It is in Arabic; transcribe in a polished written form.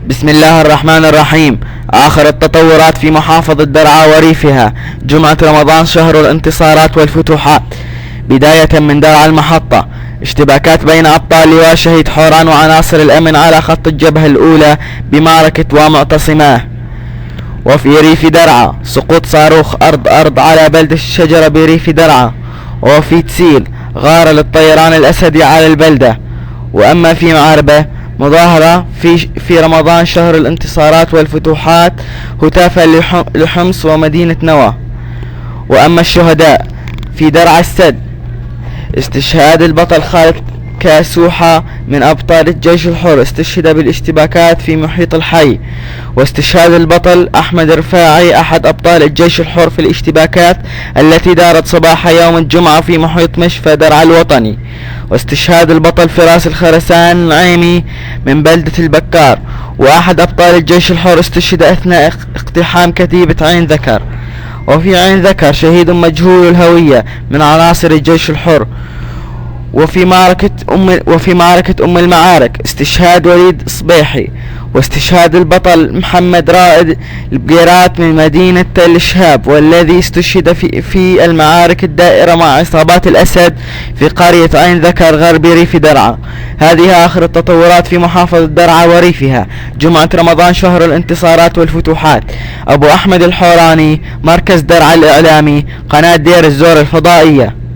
بسم الله الرحمن الرحيم. آخر التطورات في محافظة درعا وريفها. جمعة رمضان شهر الانتصارات والفتوحات. بداية من درعا المحطة، اشتباكات بين أبطال لواء شهيد حوران وعناصر الأمن على خط الجبهة الأولى بمعركة ومعتصماه. وفي ريف درعا سقوط صاروخ أرض على بلدة الشجرة بريف درعا. وفي تسيل غارة للطيران الأسدي على البلدة. وأما في معربة مظاهرة في رمضان شهر الانتصارات والفتوحات هتافا لحمص ومدينة نوى. وأما الشهداء في درعا السد، استشهاد البطل خالد كاسوحة من أبطال الجيش الحر، استشهد بالاشتباكات في محيط الحي. واستشهاد البطل أحمد رفاعي أحد أبطال الجيش الحر في الاشتباكات التي دارت صباح يوم الجمعة في محيط مشفى درعا الوطني. واستشهاد البطل فراس الخرسان النعيمي من بلدة البكار، وأحد أبطال الجيش الحر استشهد أثناء اقتحام كتيبة عين ذكر. وفي عين ذكر شهيد مجهول الهوية من عناصر الجيش الحر. وفي معركة أم المعارك استشهاد وليد صبيحي، واستشهاد البطل محمد رائد البقيرات من مدينة تل شهاب، والذي استشهد في المعارك الدائرة مع عصابات الأسد في قرية عين ذكر غرب ريف درعا. هذه آخر التطورات في محافظة درعا وريفها. جمعة رمضان شهر الانتصارات والفتوحات. أبو أحمد الحوراني، مركز درعا الإعلامي، قناة دير الزور الفضائية.